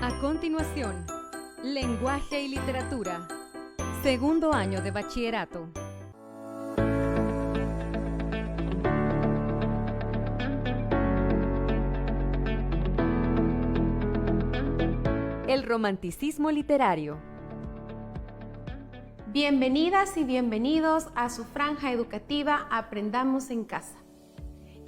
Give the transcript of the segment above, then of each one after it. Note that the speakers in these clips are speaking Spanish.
A continuación, Lenguaje y Literatura, segundo año de bachillerato. El romanticismo literario. Bienvenidas y bienvenidos a su franja educativa Aprendamos en Casa.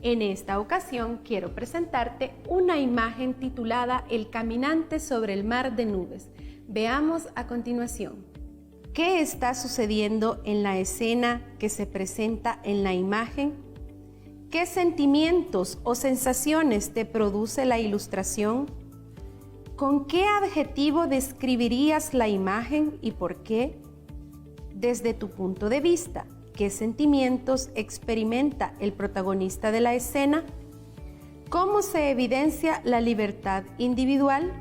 En esta ocasión quiero presentarte una imagen titulada El caminante sobre el mar de nubes. Veamos a continuación. ¿Qué está sucediendo en la escena que se presenta en la imagen? ¿Qué sentimientos o sensaciones te produce la ilustración? ¿Con qué adjetivo describirías la imagen y por qué? Desde tu punto de vista, ¿qué sentimientos experimenta el protagonista de la escena? ¿Cómo se evidencia la libertad individual?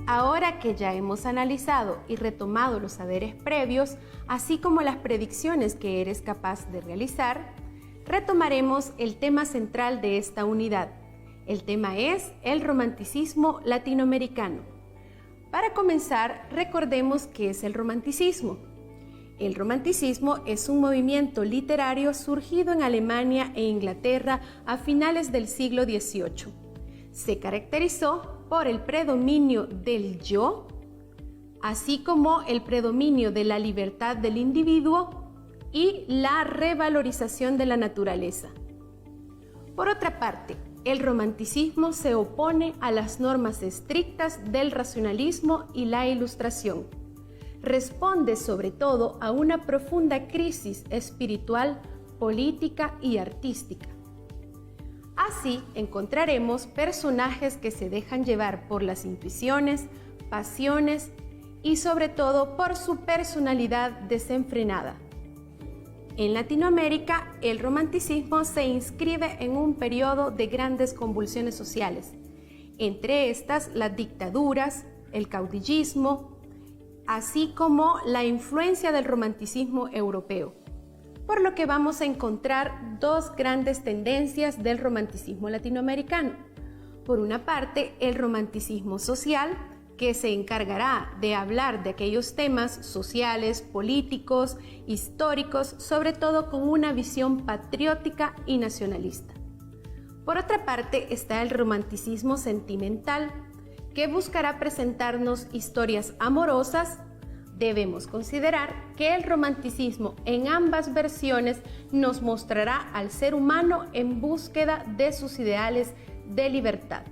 Ahora que ya hemos analizado y retomado los saberes previos, así como las predicciones que eres capaz de realizar, retomaremos el tema central de esta unidad. El tema es el romanticismo latinoamericano. Para comenzar, recordemos qué es el romanticismo. El romanticismo es un movimiento literario surgido en Alemania e Inglaterra a finales del siglo XVIII. Se caracterizó por el predominio del yo, así como el predominio de la libertad del individuo y la revalorización de la naturaleza. Por otra parte, el romanticismo se opone a las normas estrictas del racionalismo y la ilustración. Responde sobre todo a una profunda crisis espiritual, política y artística. Así encontraremos personajes que se dejan llevar por las intuiciones, pasiones y sobre todo por su personalidad desenfrenada. En Latinoamérica, el romanticismo se inscribe en un periodo de grandes convulsiones sociales, entre estas las dictaduras, el caudillismo, así como la influencia del romanticismo europeo, por lo que vamos a encontrar dos grandes tendencias del romanticismo latinoamericano. Por una parte, el romanticismo social, que se encargará de hablar de aquellos temas sociales, políticos, históricos, sobre todo con una visión patriótica y nacionalista. Por otra parte está el romanticismo sentimental, que buscará presentarnos historias amorosas. Debemos considerar que el romanticismo en ambas versiones nos mostrará al ser humano en búsqueda de sus ideales de libertad.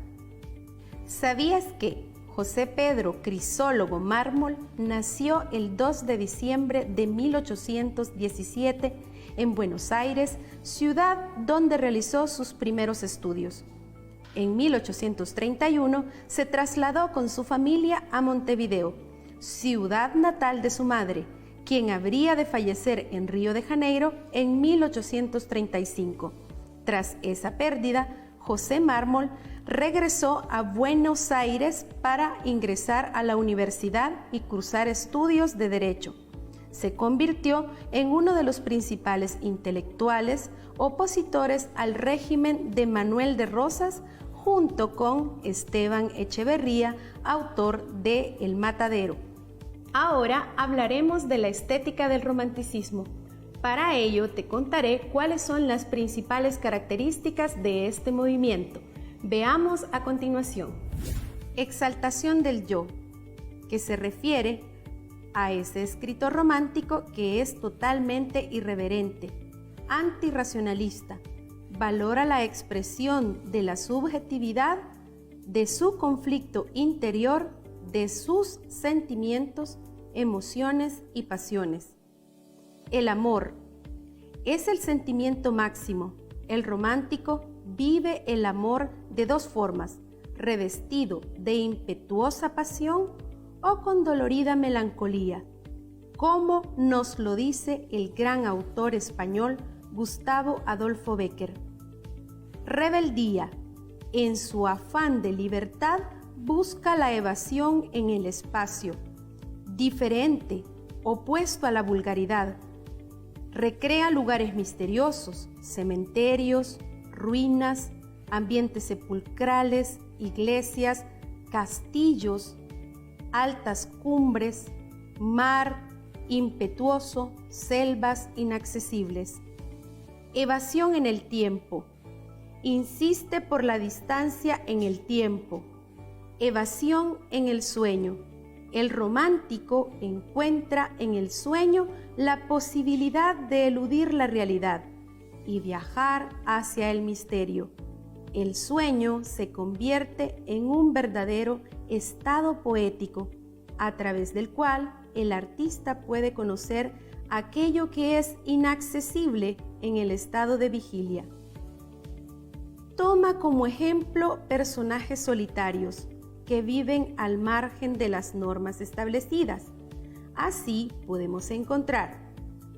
¿Sabías que José Pedro Crisólogo Mármol nació el 2 de diciembre de 1817 en Buenos Aires, ciudad donde realizó sus primeros estudios? En 1831 se trasladó con su familia a Montevideo, ciudad natal de su madre, quien habría de fallecer en Río de Janeiro en 1835. Tras esa pérdida, José Mármol regresó a Buenos Aires para ingresar a la universidad y cursar estudios de Derecho. Se convirtió en uno de los principales intelectuales opositores al régimen de Manuel de Rosas, junto con Esteban Echeverría, autor de El Matadero. Ahora hablaremos de la estética del romanticismo. Para ello te contaré cuáles son las principales características de este movimiento. Veamos a continuación. Exaltación del yo, que se refiere a ese escritor romántico que es totalmente irreverente, antirracionalista, valora la expresión de la subjetividad, de su conflicto interior, de sus sentimientos, emociones y pasiones. El amor es el sentimiento máximo. El romántico vive el amor de dos formas, revestido de impetuosa pasión o con dolorida melancolía, como nos lo dice el gran autor español Gustavo Adolfo Bécquer. Rebeldía, en su afán de libertad, busca la evasión en el espacio, diferente, opuesto a la vulgaridad. Recrea lugares misteriosos, cementerios, ruinas, ambientes sepulcrales, iglesias, castillos, altas cumbres, mar impetuoso, selvas inaccesibles. Evasión en el tiempo. Insiste por la distancia en el tiempo. Evasión en el sueño. El romántico encuentra en el sueño la posibilidad de eludir la realidad y viajar hacia el misterio. El sueño se convierte en un verdadero estado poético, a través del cual el artista puede conocer aquello que es inaccesible en el estado de vigilia. Toma como ejemplo personajes solitarios que viven al margen de las normas establecidas. Así podemos encontrar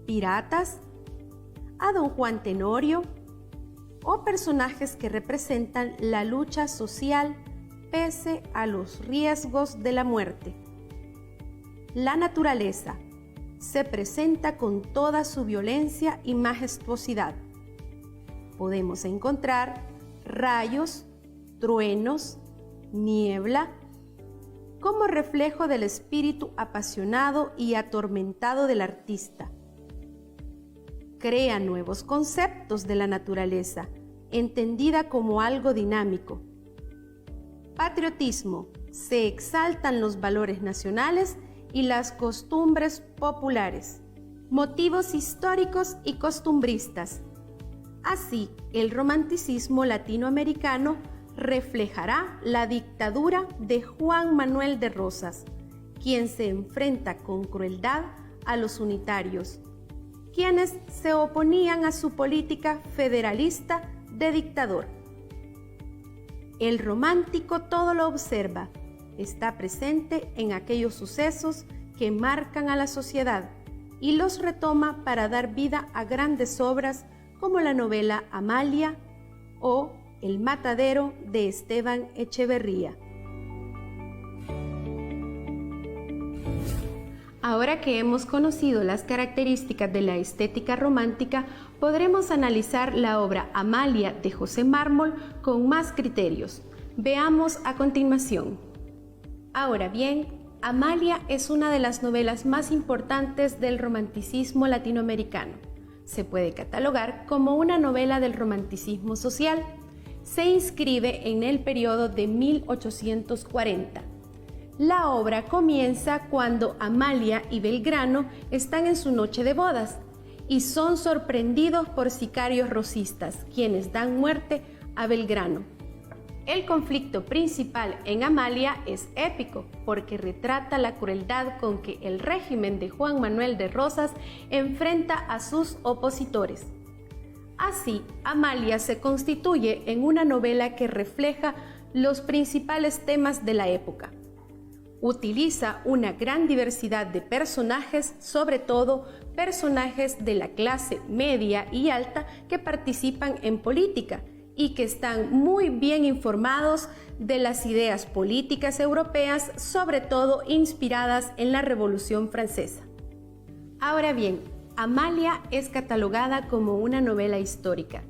piratas, a don Juan Tenorio, o personajes que representan la lucha social pese a los riesgos de la muerte. La naturaleza se presenta con toda su violencia y majestuosidad. Podemos encontrar rayos, truenos, niebla, como reflejo del espíritu apasionado y atormentado del artista. Crea nuevos conceptos de la naturaleza, entendida como algo dinámico. Patriotismo. Se exaltan los valores nacionales y las costumbres populares. Motivos históricos y costumbristas. Así, el romanticismo latinoamericano reflejará la dictadura de Juan Manuel de Rosas, quien se enfrenta con crueldad a los unitarios, quienes se oponían a su política federalista de dictador. El romántico todo lo observa, está presente en aquellos sucesos que marcan a la sociedad y los retoma para dar vida a grandes obras como la novela Amalia o El matadero de Esteban Echeverría. Ahora que hemos conocido las características de la estética romántica, podremos analizar la obra Amalia de José Mármol con más criterios. Veamos a continuación. Ahora bien, Amalia es una de las novelas más importantes del romanticismo latinoamericano. Se puede catalogar como una novela del romanticismo social. Se inscribe en el periodo de 1840. La obra comienza cuando Amalia y Belgrano están en su noche de bodas y son sorprendidos por sicarios rosistas, quienes dan muerte a Belgrano. El conflicto principal en Amalia es épico porque retrata la crueldad con que el régimen de Juan Manuel de Rosas enfrenta a sus opositores. Así, Amalia se constituye en una novela que refleja los principales temas de la época. Utiliza una gran diversidad de personajes, sobre todo personajes de la clase media y alta que participan en política y que están muy bien informados de las ideas políticas europeas, sobre todo inspiradas en la Revolución Francesa. Ahora bien, Amalia es catalogada como una novela histórica.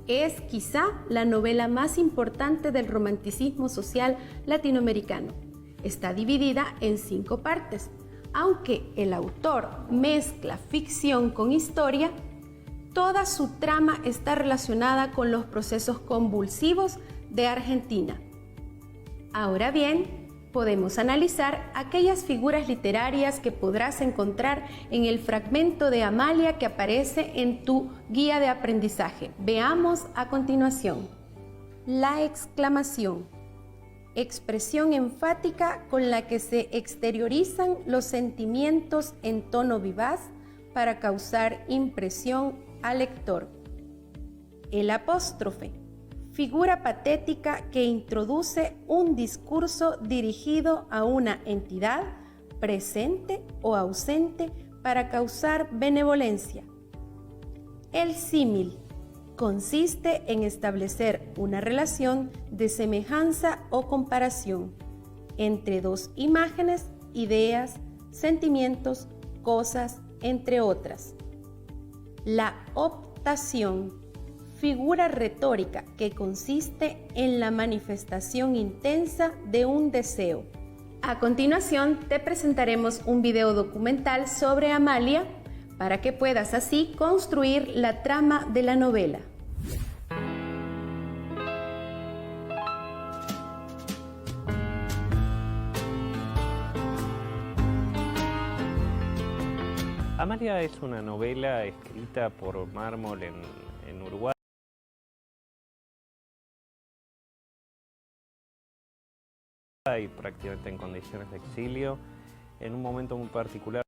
Es quizá la novela más importante del romanticismo social latinoamericano. Está dividida en 5 partes. Aunque el autor mezcla ficción con historia, toda su trama está relacionada con los procesos convulsivos de Argentina. Ahora bien, podemos analizar aquellas figuras literarias que podrás encontrar en el fragmento de Amalia que aparece en tu guía de aprendizaje. Veamos a continuación. La exclamación. Expresión enfática con la que se exteriorizan los sentimientos en tono vivaz para causar impresión al lector. El apóstrofe. Figura patética que introduce un discurso dirigido a una entidad presente o ausente para causar benevolencia. El símil consiste en establecer una relación de semejanza o comparación entre dos imágenes, ideas, sentimientos, cosas, entre otras. La optación. figura retórica que consiste en la manifestación intensa de un deseo. A continuación te presentaremos un video documental sobre Amalia para que puedas así construir la trama de la novela. Amalia es una novela escrita por Mármol en Uruguay. Y prácticamente en condiciones de exilio, en un momento muy particular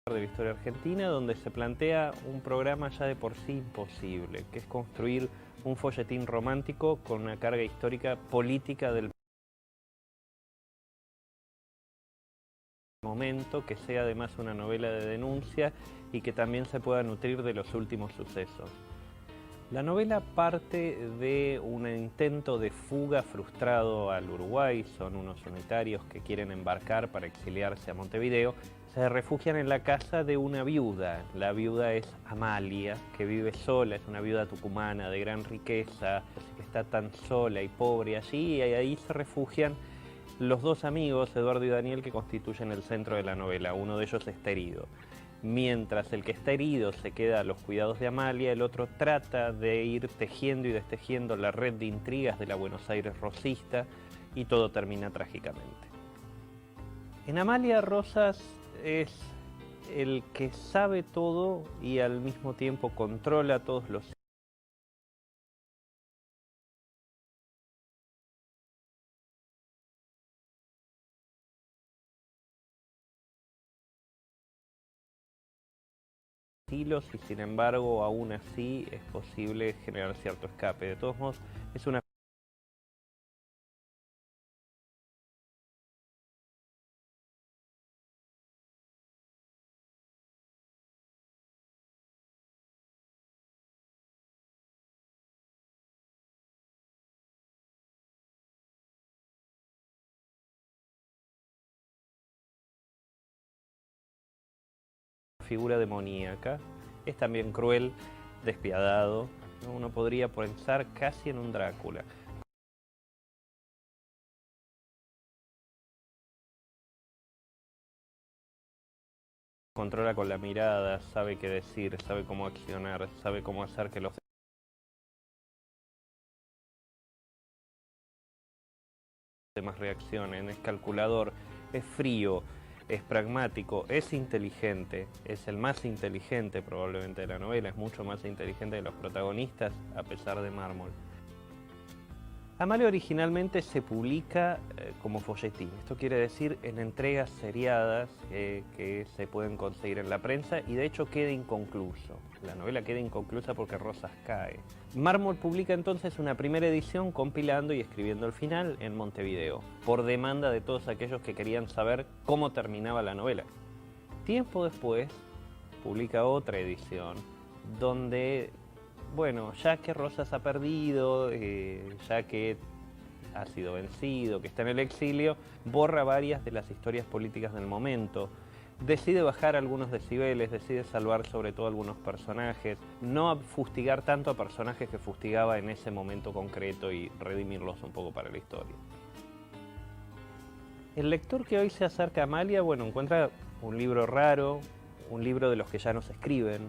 de la historia argentina, donde se plantea un programa ya de por sí imposible, que es construir un folletín romántico con una carga histórica política del momento, que sea además una novela de denuncia y que también se pueda nutrir de los últimos sucesos. La novela parte de un intento de fuga frustrado al Uruguay. Son unos unitarios que quieren embarcar para exiliarse a Montevideo. Se refugian en la casa de una viuda. La viuda es Amalia, que vive sola, es una viuda tucumana de gran riqueza, que está tan sola y pobre allí, y ahí se refugian los dos amigos, Eduardo y Daniel, que constituyen el centro de la novela. Uno de ellos está herido. Mientras el que está herido se queda a los cuidados de Amalia, el otro trata de ir tejiendo y destejiendo la red de intrigas de la Buenos Aires rosista, y todo termina trágicamente. En Amalia, Rosas es el que sabe todo y al mismo tiempo controla todos los estilos, y sin embargo aún así es posible generar cierto escape. De todos modos, es una figura demoníaca. Es también cruel, despiadado. Uno podría pensar casi en un Drácula. Controla con la mirada, sabe qué decir, sabe cómo accionar, sabe cómo hacer que los demás reaccionen. Es calculador, es frío, es pragmático, es inteligente, es el más inteligente probablemente de la novela, es mucho más inteligente de los protagonistas, a pesar de Mármol. Amalia originalmente se publica como folletín. Esto quiere decir en entregas seriadas que se pueden conseguir en la prensa, y de hecho queda inconcluso. La novela queda inconclusa porque Rosas cae. Mármol publica entonces una primera edición compilando y escribiendo el final en Montevideo, por demanda de todos aquellos que querían saber cómo terminaba la novela. Tiempo después publica otra edición donde, bueno, ya que Rosas ha perdido, ya que ha sido vencido, que está en el exilio, borra varias de las historias políticas del momento. Decide bajar algunos decibeles, decide salvar sobre todo algunos personajes, no fustigar tanto a personajes que fustigaba en ese momento concreto y redimirlos un poco para la historia. El lector que hoy se acerca a Amalia, bueno, encuentra un libro raro, un libro de los que ya no se escriben,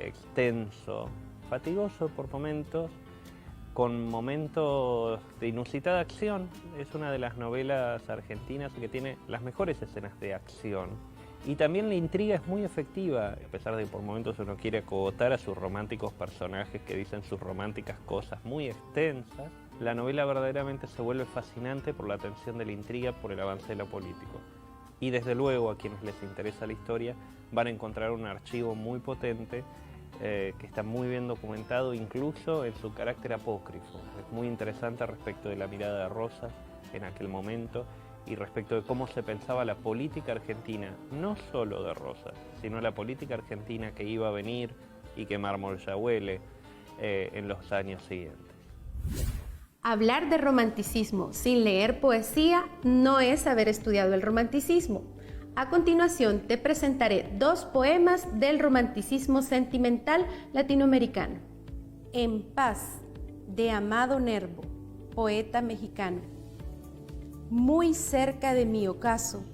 extenso, fatigoso por momentos, con momentos de inusitada acción. Es una de las novelas argentinas que tiene las mejores escenas de acción. Y también la intriga es muy efectiva, a pesar de que por momentos uno quiere acogotar a sus románticos personajes que dicen sus románticas cosas muy extensas. La novela verdaderamente se vuelve fascinante por la tensión de la intriga, por el avance de lo político. Y desde luego a quienes les interesa la historia van a encontrar un archivo muy potente que está muy bien documentado, incluso en su carácter apócrifo. Es muy interesante respecto de la mirada de Rosas en aquel momento y respecto de cómo se pensaba la política argentina, no solo de Rosas, sino la política argentina que iba a venir y que Mármol ya huele en los años siguientes. Hablar de romanticismo sin leer poesía no es haber estudiado el romanticismo. A continuación te presentaré 2 poemas del romanticismo sentimental latinoamericano. En paz, de Amado Nervo, poeta mexicano. Muy cerca de mi ocaso,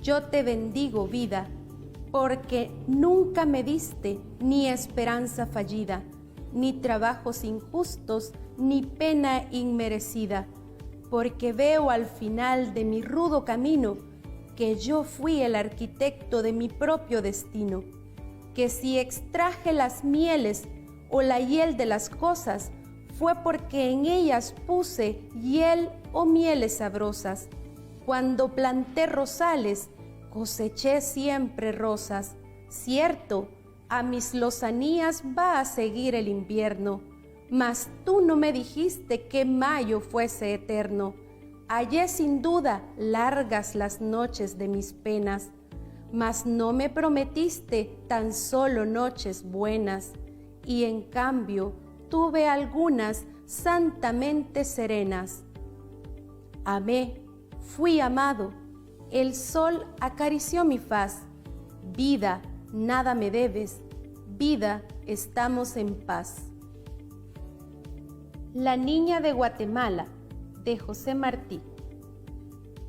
yo te bendigo, vida, porque nunca me diste ni esperanza fallida, ni trabajos injustos, ni pena inmerecida, porque veo al final de mi rudo camino que yo fui el arquitecto de mi propio destino, que si extraje las mieles o la hiel de las cosas, fue porque en ellas puse hiel o mieles sabrosas. Cuando planté rosales, coseché siempre rosas. Cierto, a mis lozanías va a seguir el invierno, mas tú no me dijiste que mayo fuese eterno. Hallé sin duda largas las noches de mis penas, mas no me prometiste tan solo noches buenas, y en cambio tuve algunas santamente serenas. Amé, fui amado, el sol acarició mi faz. Vida, nada me debes, vida, estamos en paz. La niña de Guatemala, de José Martí.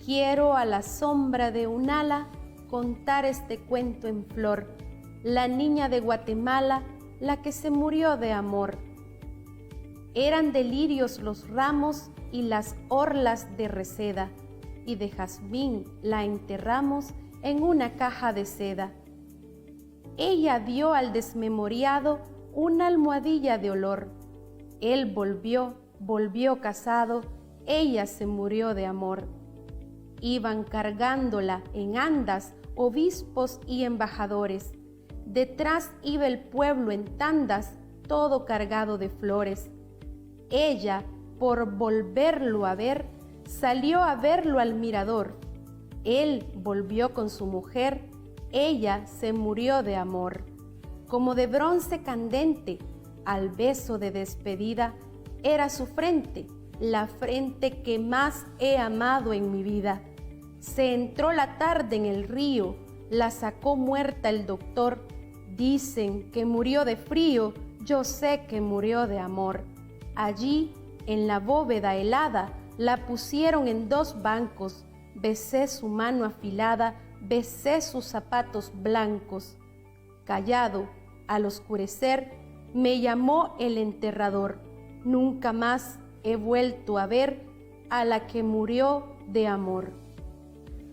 Quiero a la sombra de un ala contar este cuento en flor. La niña de Guatemala, la que se murió de amor. Eran delirios los ramos y las orlas de reseda, y de jazmín la enterramos en una caja de seda. Ella dio al desmemoriado una almohadilla de olor. Él volvió casado, ella se murió de amor. Iban cargándola en andas obispos y embajadores. Detrás iba el pueblo en tandas, todo cargado de flores. Ella, por volverlo a ver, salió a verlo al mirador. Él volvió con su mujer, ella se murió de amor. Como de bronce candente, al beso de despedida, era su frente, la frente que más he amado en mi vida. Se entró la tarde en el río, la sacó muerta el doctor. Dicen que murió de frío, yo sé que murió de amor. Allí, en la bóveda helada, la pusieron en 2 bancos. Besé su mano afilada, besé sus zapatos blancos. Callado, al oscurecer, me llamó el enterrador. Nunca más he vuelto a ver a la que murió de amor.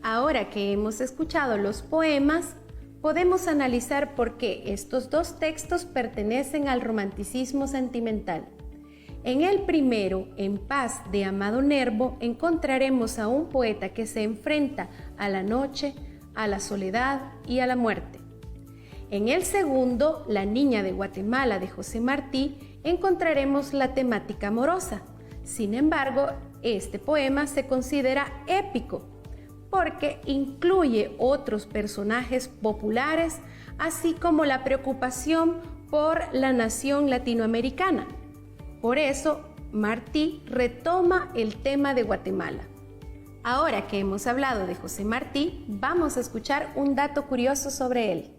Ahora que hemos escuchado los poemas, podemos analizar por qué estos 2 textos pertenecen al romanticismo sentimental. En el primero, En paz, de Amado Nervo, encontraremos a un poeta que se enfrenta a la noche, a la soledad y a la muerte. En el segundo, La niña de Guatemala, de José Martí, encontraremos la temática amorosa. Sin embargo, este poema se considera épico porque incluye otros personajes populares, así como la preocupación por la nación latinoamericana. Por eso, Martí retoma el tema de Guatemala. Ahora que hemos hablado de José Martí, vamos a escuchar un dato curioso sobre él.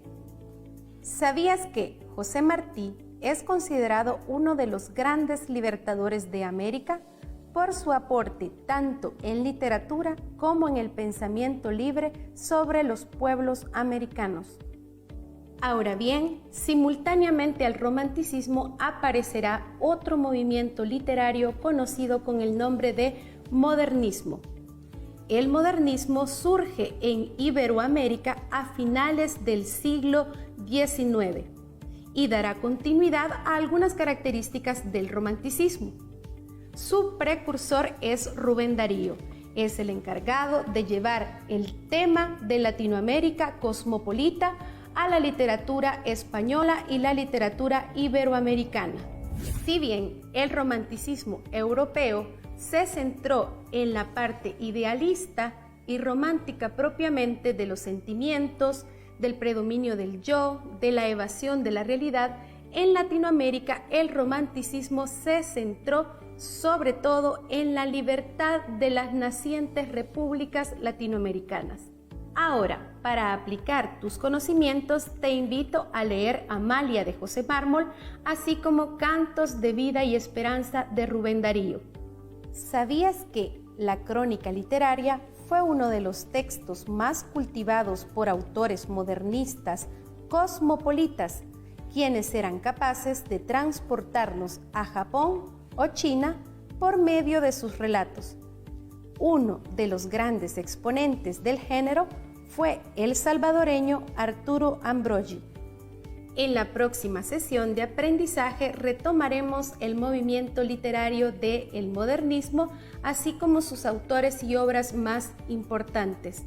¿Sabías que José Martí es considerado uno de los grandes libertadores de América por su aporte tanto en literatura como en el pensamiento libre sobre los pueblos americanos? Ahora bien, simultáneamente al romanticismo aparecerá otro movimiento literario conocido con el nombre de modernismo. El modernismo surge en Iberoamérica a finales del siglo XIX y dará continuidad a algunas características del romanticismo. Su precursor es Rubén Darío. Es el encargado de llevar el tema de Latinoamérica cosmopolita a la literatura española y la literatura iberoamericana. Si bien el romanticismo europeo se centró en la parte idealista y romántica propiamente de los sentimientos, del predominio del yo, de la evasión de la realidad, en Latinoamérica el romanticismo se centró sobre todo en la libertad de las nacientes repúblicas latinoamericanas. Ahora, para aplicar tus conocimientos, te invito a leer Amalia de José Mármol, así como Cantos de Vida y Esperanza de Rubén Darío. ¿Sabías que la crónica literaria fue uno de los textos más cultivados por autores modernistas, cosmopolitas, quienes eran capaces de transportarnos a Japón o China por medio de sus relatos? Uno de los grandes exponentes del género fue el salvadoreño Arturo Ambrogi. En la próxima sesión de aprendizaje retomaremos el movimiento literario del modernismo, así como sus autores y obras más importantes.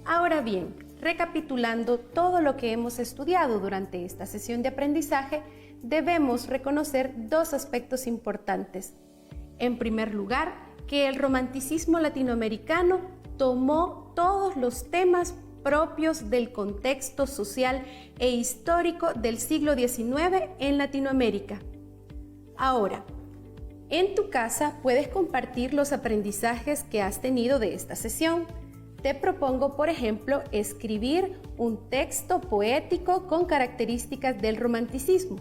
Ahora bien, recapitulando todo lo que hemos estudiado durante esta sesión de aprendizaje, debemos reconocer dos aspectos importantes. En primer lugar, que el romanticismo latinoamericano tomó todos los temas propios del contexto social e histórico del siglo XIX en Latinoamérica. Ahora, en tu casa puedes compartir los aprendizajes que has tenido de esta sesión. Te propongo, por ejemplo, escribir un texto poético con características del romanticismo,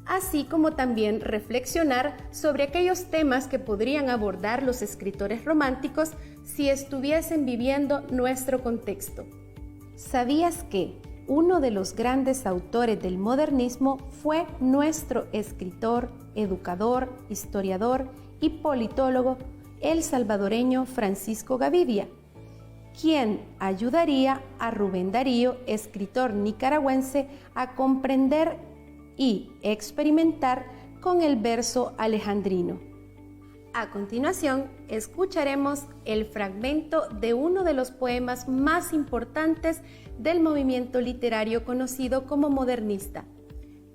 así como también reflexionar sobre aquellos temas que podrían abordar los escritores románticos si estuviesen viviendo nuestro contexto. ¿Sabías que uno de los grandes autores del modernismo fue nuestro escritor, educador, historiador y politólogo, el salvadoreño Francisco Gavidia, quien ayudaría a Rubén Darío, escritor nicaragüense, a comprender y experimentar con el verso alejandrino? A continuación, escucharemos el fragmento de uno de los poemas más importantes del movimiento literario conocido como modernista.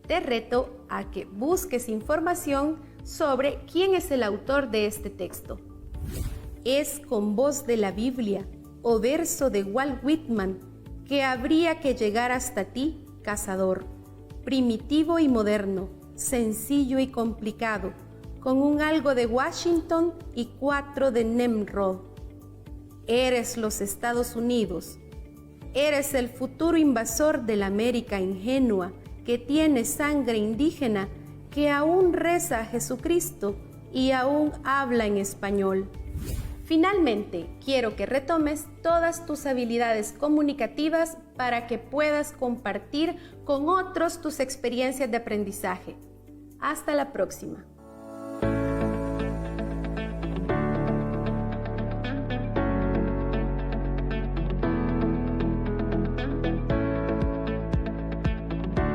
Te reto a que busques información sobre quién es el autor de este texto. Es con voz de la Biblia o verso de Walt Whitman que habría que llegar hasta ti, cazador, primitivo y moderno, sencillo y complicado, con un algo de Washington y 4 de Nimrod. Eres los Estados Unidos. Eres el futuro invasor de la América ingenua que tiene sangre indígena, que aún reza a Jesucristo y aún habla en español. Finalmente, quiero que retomes todas tus habilidades comunicativas para que puedas compartir con otros tus experiencias de aprendizaje. Hasta la próxima.